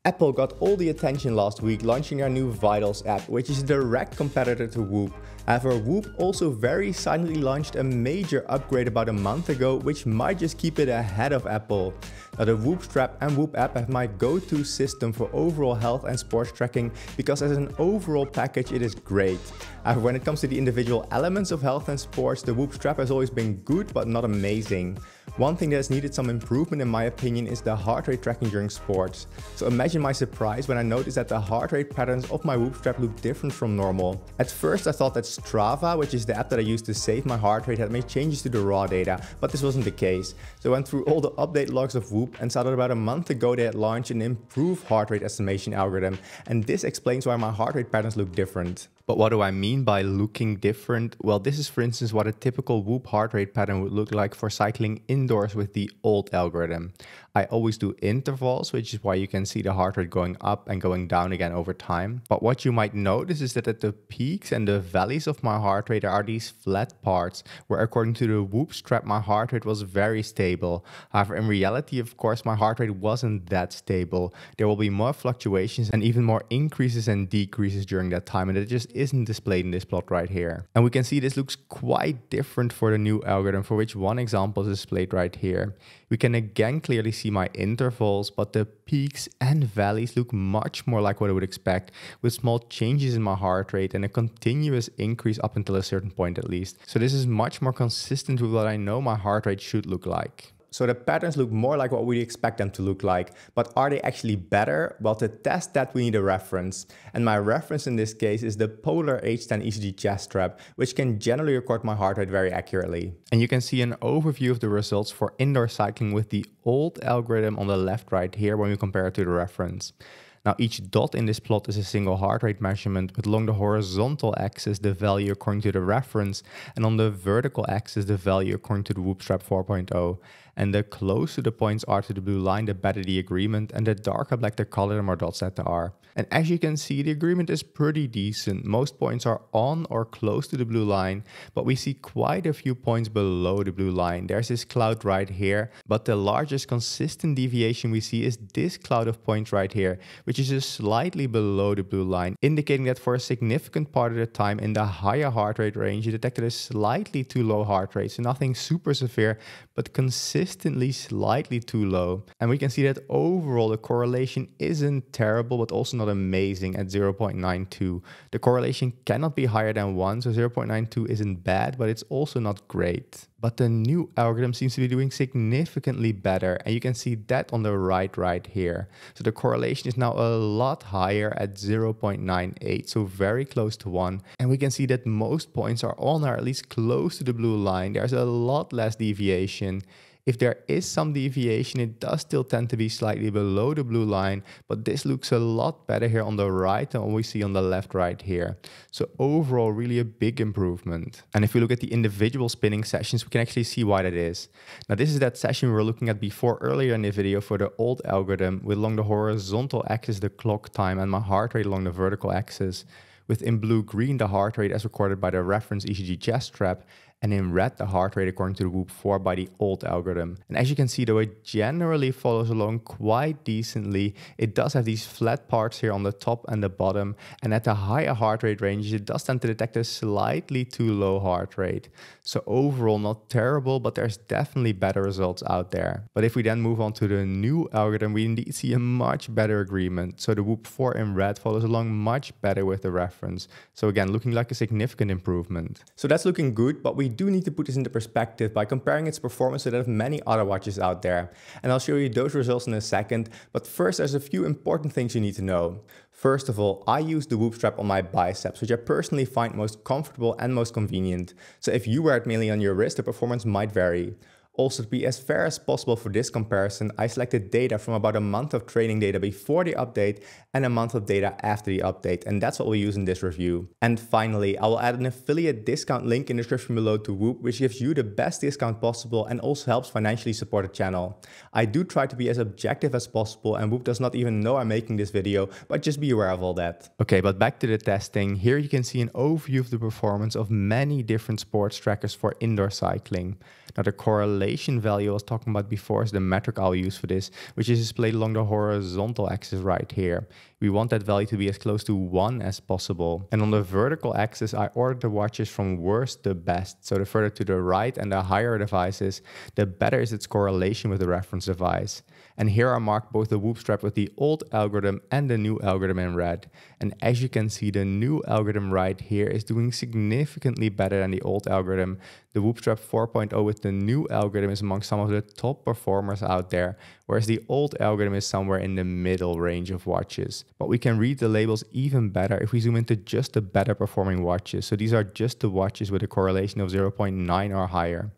Apple got all the attention last week launching their new Vitals app, which is a direct competitor to Whoop. However, Whoop also very silently launched a major upgrade about a month ago, which might just keep it ahead of Apple. Now, the Whoop strap and Whoop app have my go-to system for overall health and sports tracking because as an overall package it is great. However, when it comes to the individual elements of health and sports, the Whoop strap has always been good but not amazing. One thing that has needed some improvement in my opinion is the heart rate tracking during sports. So imagine my surprise when I noticed that the heart rate patterns of my Whoop strap look different from normal. At first I thought that Strava, which is the app that I use to save my heart rate, had made changes to the raw data, but this wasn't the case. So I went through all the update logs of Whoop and saw that about a month ago they had launched an improved heart rate estimation algorithm, and this explains why my heart rate patterns look different. But what do I mean by looking different? Well, this is for instance what a typical Whoop heart rate pattern would look like for cycling indoors with the old algorithm. I always do intervals, which is why you can see the heart rate going up and going down again over time. But what you might notice is that at the peaks and the valleys of my heart rate there are these flat parts, where according to the Whoop strap my heart rate was very stable. However, in reality, of course, my heart rate wasn't that stable. There will be more fluctuations and even more increases and decreases during that time, and it just isn't displayed in this plot right here. And we can see this looks quite different for the new algorithm, for which one example is displayed right here. We can again clearly see my intervals, but the peaks and valleys look much more like what I would expect, with small changes in my heart rate and a continuous increase up until a certain point at least. So this is much more consistent with what I know my heart rate should look like. So the patterns look more like what we expect them to look like, but are they actually better? Well, to test that we need a reference. And my reference in this case is the Polar H10 ECG chest strap, which can generally record my heart rate very accurately. And you can see an overview of the results for indoor cycling with the old algorithm on the left right here when we compare it to the reference. Now each dot in this plot is a single heart rate measurement, with along the horizontal axis the value according to the reference, and on the vertical axis the value according to the Whoop strap 4.0. And the closer the points are to the blue line, the better the agreement, and the darker black the color, the more dots that there are. And as you can see, the agreement is pretty decent. Most points are on or close to the blue line, but we see quite a few points below the blue line. There's this cloud right here, but the largest consistent deviation we see is this cloud of points right here, which is just slightly below the blue line, indicating that for a significant part of the time in the higher heart rate range, you detected a slightly too low heart rate. So nothing super severe, but consistently slightly too low. And we can see that overall the correlation isn't terrible, but also not amazing at 0.92. The correlation cannot be higher than 1, so 0.92 isn't bad, but it's also not great. But the new algorithm seems to be doing significantly better, and you can see that on the right here. So the correlation is now a lot higher at 0.98, so very close to 1. And we can see that most points are on or at least close to the blue line. There's a lot less deviation. If there is some deviation, it does still tend to be slightly below the blue line, but this looks a lot better here on the right than what we see on the left right here. So overall, really a big improvement. And if we look at the individual spinning sessions, we can actually see why that is. Now this is that session we were looking at before earlier in the video for the old algorithm, with along the horizontal axis the clock time and my heart rate along the vertical axis, with in blue-green the heart rate as recorded by the reference ECG chest strap, and in red the heart rate according to the Whoop 4 by the old algorithm. And as you can see, though it generally follows along quite decently, it does have these flat parts here on the top and the bottom, and at the higher heart rate ranges it does tend to detect a slightly too low heart rate. So overall not terrible, but there's definitely better results out there. But if we then move on to the new algorithm, we indeed see a much better agreement. So the Whoop 4 in red follows along much better with the reference. So again, looking like a significant improvement. So that's looking good, but we do need to put this into perspective by comparing its performance to that of many other watches out there. And I'll show you those results in a second, but first there's a few important things you need to know. First of all, I use the Whoop strap on my biceps, which I personally find most comfortable and most convenient. So if you wear it mainly on your wrist, the performance might vary. Also, to be as fair as possible for this comparison, I selected data from about a month of training data before the update and a month of data after the update, and that's what we'll use in this review. And finally, I will add an affiliate discount link in the description below to Whoop, which gives you the best discount possible and also helps financially support the channel. I do try to be as objective as possible, and Whoop does not even know I'm making this video, but just be aware of all that. Okay, but back to the testing. Here you can see an overview of the performance of many different sports trackers for indoor cycling. Now the correlation correlation value I was talking about before is the metric I'll use for this, which is displayed along the horizontal axis right here. We want that value to be as close to 1 as possible. And on the vertical axis, I ordered the watches from worst to best. So the further to the right and the higher the device is, the better is its correlation with the reference device. And here I marked both the Whoop strap with the old algorithm and the new algorithm in red. And as you can see, the new algorithm right here is doing significantly better than the old algorithm. The Whoop strap 4.0 with the new algorithm is among some of the top performers out there, whereas the old algorithm is somewhere in the middle range of watches. But we can read the labels even better if we zoom into just the better performing watches. So these are just the watches with a correlation of 0.9 or higher.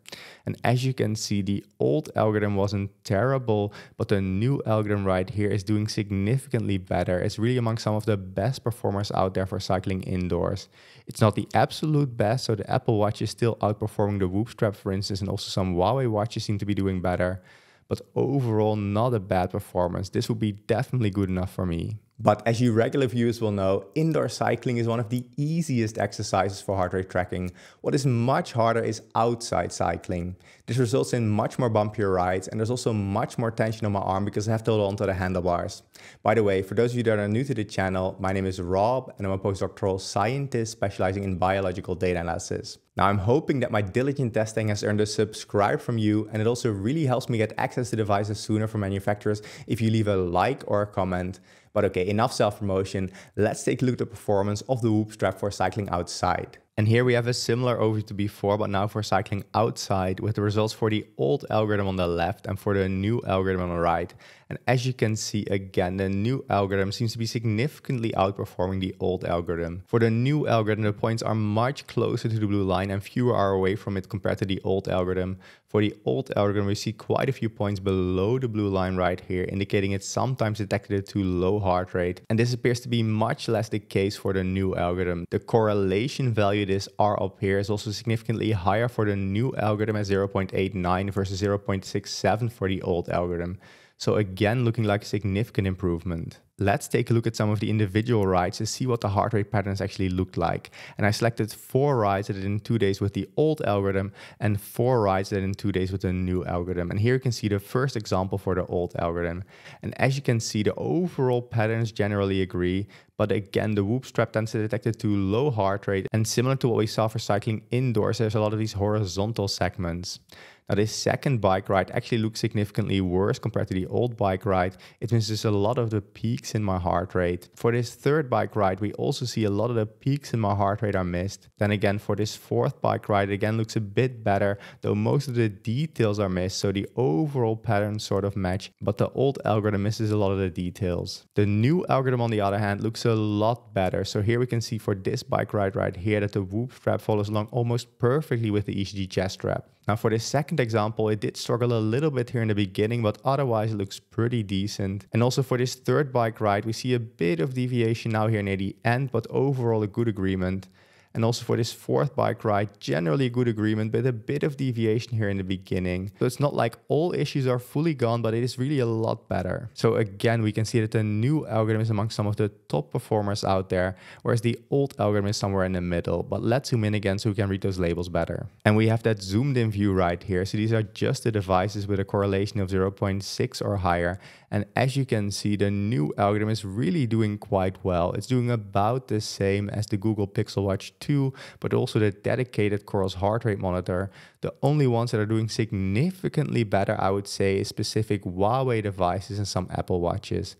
And as you can see, the old algorithm wasn't terrible, but the new algorithm right here is doing significantly better. It's really among some of the best performers out there for cycling indoors. It's not the absolute best, so the Apple Watch is still outperforming the Whoop strap, for instance, and also some Huawei watches seem to be doing better. But overall, not a bad performance. This would be definitely good enough for me. But as you regular viewers will know, indoor cycling is one of the easiest exercises for heart rate tracking. What is much harder is outside cycling. This results in much more bumpier rides, and there's also much more tension on my arm because I have to hold on to the handlebars. By the way, for those of you that are new to the channel, my name is Rob and I'm a postdoctoral scientist specializing in biological data analysis. Now I'm hoping that my diligent testing has earned a subscribe from you, and it also really helps me get access to devices sooner from manufacturers if you leave a like or a comment. But okay, enough self-promotion. Let's take a look at the performance of the Whoop strap for cycling outside. And here we have a similar overview to before, but now for cycling outside with the results for the old algorithm on the left and for the new algorithm on the right. And as you can see again, the new algorithm seems to be significantly outperforming the old algorithm. For the new algorithm, the points are much closer to the blue line and fewer are away from it compared to the old algorithm. For the old algorithm, we see quite a few points below the blue line right here, indicating it's sometimes detected at too low heart rate. And this appears to be much less the case for the new algorithm. The correlation value, this R up here, is also significantly higher for the new algorithm at 0.89 versus 0.67 for the old algorithm. So again, looking like a significant improvement. Let's take a look at some of the individual rides to see what the heart rate patterns actually looked like. And I selected 4 rides that I did in 2 days with the old algorithm and 4 rides that I did in 2 days with the new algorithm. And here you can see the first example for the old algorithm. And as you can see, the overall patterns generally agree. But again, the Whoop strap tends to detect it too low heart rate. And similar to what we saw for cycling indoors, there's a lot of these horizontal segments. Now this second bike ride actually looks significantly worse compared to the old bike ride. It misses a lot of the peaks in my heart rate. For this third bike ride, we also see a lot of the peaks in my heart rate are missed. Then again, for this fourth bike ride, it again looks a bit better, though most of the details are missed, so the overall patterns sort of match, but the old algorithm misses a lot of the details. The new algorithm, on the other hand, looks a lot better. So here we can see for this bike ride right here that the Whoop strap follows along almost perfectly with the ECG chest strap. Now for this second example, it did struggle a little bit here in the beginning, but otherwise it looks pretty decent. And also for this third bike ride, we see a bit of deviation now here near the end, but overall a good agreement. And also for this fourth bike ride, generally a good agreement, but a bit of deviation here in the beginning. So it's not like all issues are fully gone, but it is really a lot better. So again, we can see that the new algorithm is among some of the top performers out there, whereas the old algorithm is somewhere in the middle. But let's zoom in again so we can read those labels better. And we have that zoomed in view right here. So these are just the devices with a correlation of 0.6 or higher. And as you can see, the new algorithm is really doing quite well. It's doing about the same as the Google Pixel Watch 2, but also the dedicated Coral's heart rate monitor. The only ones that are doing significantly better, I would say, is specific Huawei devices and some Apple Watches.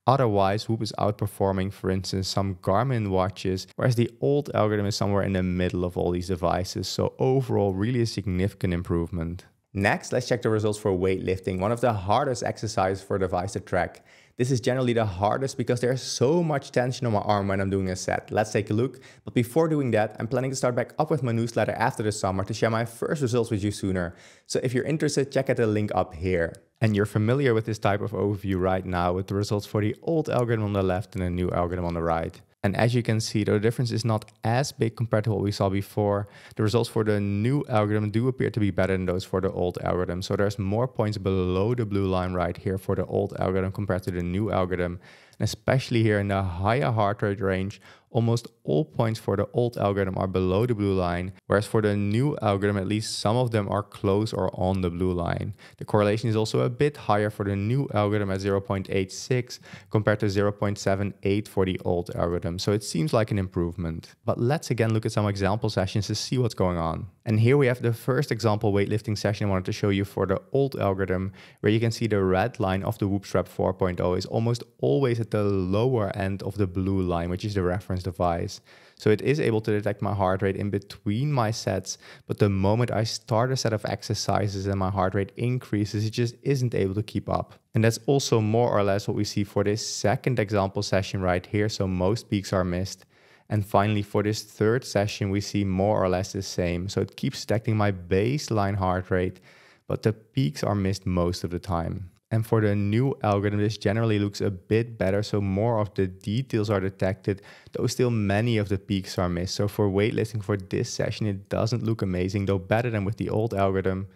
Otherwise, Whoop is outperforming, for instance, some Garmin watches, whereas the old algorithm is somewhere in the middle of all these devices. So overall, really a significant improvement. Next, let's check the results for weightlifting, one of the hardest exercises for a device to track. This is generally the hardest because there's so much tension on my arm when I'm doing a set. Let's take a look. But before doing that, I'm planning to start back up with my newsletter after the summer to share my first results with you sooner. So if you're interested, check out the link up here. And you're familiar with this type of overview right now with the results for the old algorithm on the left and the new algorithm on the right. And as you can see, the difference is not as big compared to what we saw before. The results for the new algorithm do appear to be better than those for the old algorithm. So there's more points below the blue line right here for the old algorithm compared to the new algorithm. And especially here in the higher heart rate range, almost all points for the old algorithm are below the blue line, whereas for the new algorithm, at least some of them are close or on the blue line. The correlation is also a bit higher for the new algorithm at 0.86 compared to 0.78 for the old algorithm, so it seems like an improvement. But let's again look at some example sessions to see what's going on. And here we have the first example weightlifting session I wanted to show you for the old algorithm, where you can see the red line of the Whoop Strap 4.0 is almost always at the lower end of the blue line, which is the reference device. So it is able to detect my heart rate in between my sets, but the moment I start a set of exercises and my heart rate increases, it just isn't able to keep up. And that's also more or less what we see for this second example session right here, so most peaks are missed. And finally, for this third session, we see more or less the same. So it keeps detecting my baseline heart rate, but the peaks are missed most of the time. And for the new algorithm, this generally looks a bit better, so more of the details are detected, though still many of the peaks are missed. So for weightlifting for this session, it doesn't look amazing, though better than with the old algorithm.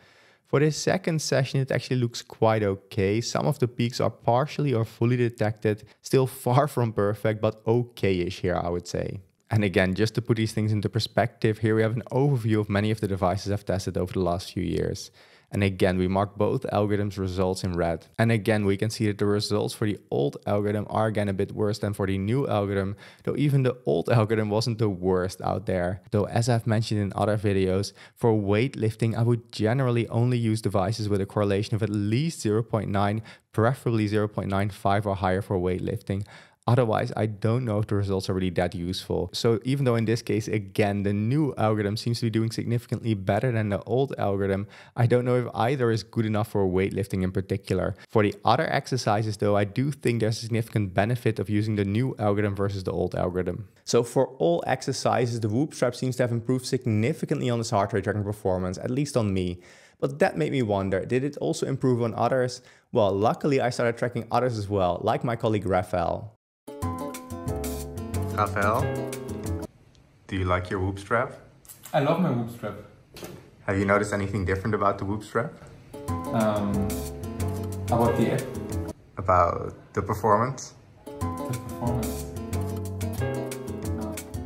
For this second session, it actually looks quite okay. Some of the peaks are partially or fully detected, still far from perfect, but okay-ish here, I would say. And again, just to put these things into perspective, here we have an overview of many of the devices I've tested over the last few years. And again, we mark both algorithms' results in red. And again, we can see that the results for the old algorithm are again a bit worse than for the new algorithm, though even the old algorithm wasn't the worst out there. Though as I've mentioned in other videos, for weightlifting, I would generally only use devices with a correlation of at least 0.9, preferably 0.95 or higher for weightlifting. Otherwise, I don't know if the results are really that useful. So even though in this case, again, the new algorithm seems to be doing significantly better than the old algorithm, I don't know if either is good enough for weightlifting in particular. For the other exercises though, I do think there's a significant benefit of using the new algorithm versus the old algorithm. So for all exercises, the Whoop Strap seems to have improved significantly on its heart rate tracking performance, at least on me. But that made me wonder, did it also improve on others? Well, luckily I started tracking others as well, like my colleague Raphael. Raphael, do you like your Whoop Strap? I love my Whoop Strap. Have you noticed anything different about the Whoop Strap? About the app? About the performance? The performance?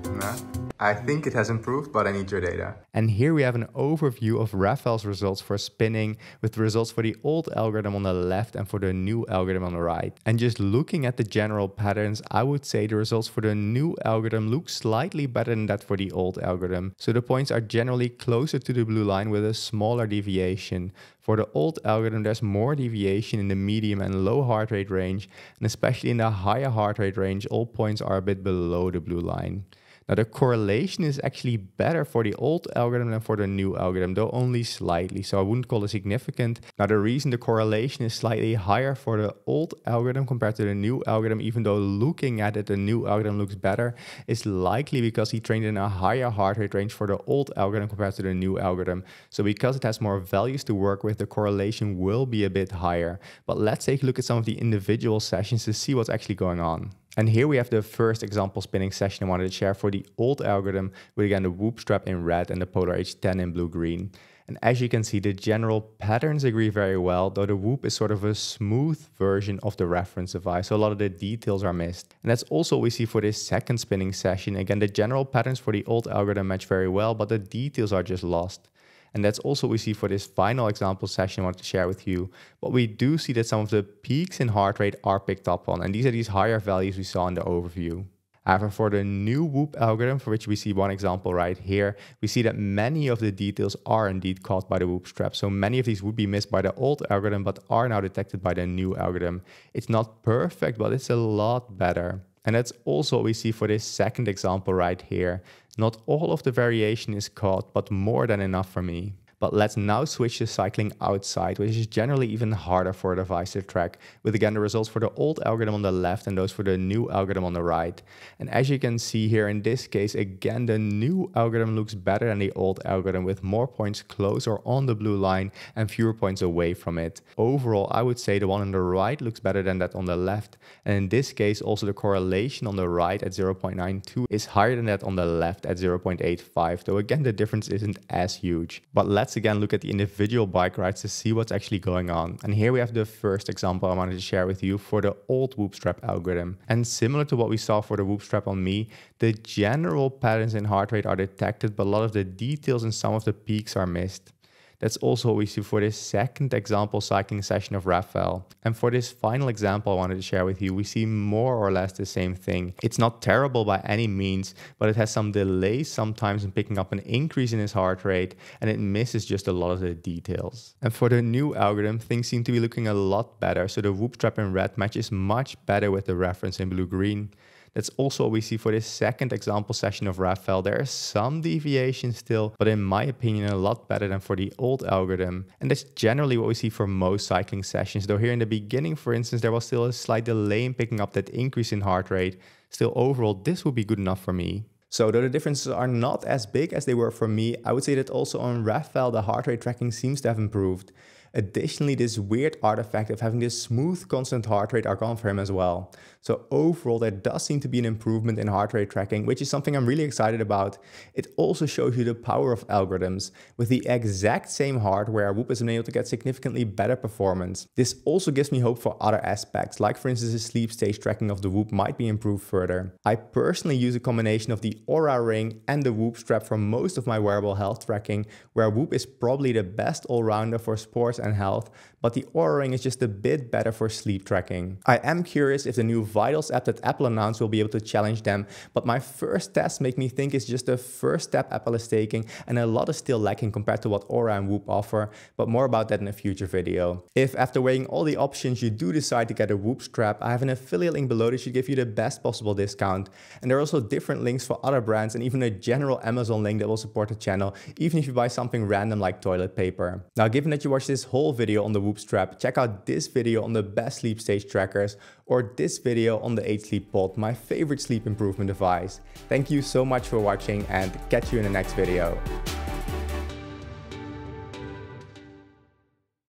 No? I think it has improved, but I need your data. And here we have an overview of Raphael's results for spinning, with the results for the old algorithm on the left and for the new algorithm on the right. And just looking at the general patterns, I would say the results for the new algorithm look slightly better than that for the old algorithm. So the points are generally closer to the blue line with a smaller deviation. For the old algorithm, there's more deviation in the medium and low heart rate range, and especially in the higher heart rate range, all points are a bit below the blue line. Now the correlation is actually better for the old algorithm than for the new algorithm, though only slightly, so I wouldn't call it significant. Now the reason the correlation is slightly higher for the old algorithm compared to the new algorithm, even though looking at it the new algorithm looks better, is likely because he trained in a higher heart rate range for the old algorithm compared to the new algorithm. So because it has more values to work with, the correlation will be a bit higher. But let's take a look at some of the individual sessions to see what's actually going on. And here we have the first example spinning session I wanted to share for the old algorithm, with again the Whoop Strap in red and the Polar H10 in blue-green. And as you can see, the general patterns agree very well, though the Whoop is sort of a smooth version of the reference device, so a lot of the details are missed. And that's also what we see for this second spinning session. Again, the general patterns for the old algorithm match very well, but the details are just lost. And that's also what we see for this final example session I want to share with you. But we do see that some of the peaks in heart rate are picked up on, and these are these higher values we saw in the overview. However, for the new Whoop algorithm, for which we see one example right here, we see that many of the details are indeed caught by the Whoop Strap. So many of these would be missed by the old algorithm, but are now detected by the new algorithm. It's not perfect, but it's a lot better. And that's also what we see for this second example right here. Not all of the variation is caught, but more than enough for me. But let's now switch to cycling outside, which is generally even harder for a device to track, with again the results for the old algorithm on the left and those for the new algorithm on the right. And as you can see here in this case, again the new algorithm looks better than the old algorithm, with more points closer on the blue line and fewer points away from it. Overall, I would say the one on the right looks better than that on the left. And in this case, also the correlation on the right at 0.92 is higher than that on the left at 0.85, though again the difference isn't as huge. But let's let's again look at the individual bike rides to see what's actually going on. And here we have the first example I wanted to share with you for the old Whoop strap algorithm. And similar to what we saw for the Whoop strap on me, the general patterns in heart rate are detected, but a lot of the details and some of the peaks are missed. That's also what we see for this second example cycling session of Raphael. And for this final example I wanted to share with you, we see more or less the same thing. It's not terrible by any means, but it has some delays sometimes in picking up an increase in his heart rate, and it misses just a lot of the details. And for the new algorithm, things seem to be looking a lot better. So the Whoop strap in red matches much better with the reference in blue-green. That's also what we see for this second example session of Raphael. There is some deviation still, but in my opinion, a lot better than for the old algorithm. And that's generally what we see for most cycling sessions. Though here in the beginning, for instance, there was still a slight delay in picking up that increase in heart rate. Still, overall, this would be good enough for me. So though the differences are not as big as they were for me, I would say that also on Raphael, the heart rate tracking seems to have improved. Additionally, this weird artifact of having this smooth constant heart rate are gone for him as well. So overall, there does seem to be an improvement in heart rate tracking, which is something I'm really excited about. It also shows you the power of algorithms. With the exact same hardware, Whoop has been able to get significantly better performance. This also gives me hope for other aspects, like for instance the sleep stage tracking of the Whoop might be improved further. I personally use a combination of the Aura ring and the Whoop strap for most of my wearable health tracking, where Whoop is probably the best all-rounder for sports and health, but the Aura ring is just a bit better for sleep tracking. I am curious if the new Vitals app that Apple announced will be able to challenge them, but my first tests make me think it's just the first step Apple is taking, and a lot is still lacking compared to what Aura and Whoop offer, but more about that in a future video. If after weighing all the options you do decide to get a Whoop strap, I have an affiliate link below that should give you the best possible discount. And there are also different links for other brands and even a general Amazon link that will support the channel, even if you buy something random like toilet paper. Now, given that you watched this whole video on the Whoop strap, check out this video on the best sleep stage trackers, or this video on the 8 Sleep Pod, my favorite sleep improvement device. Thank you so much for watching, and catch you in the next video.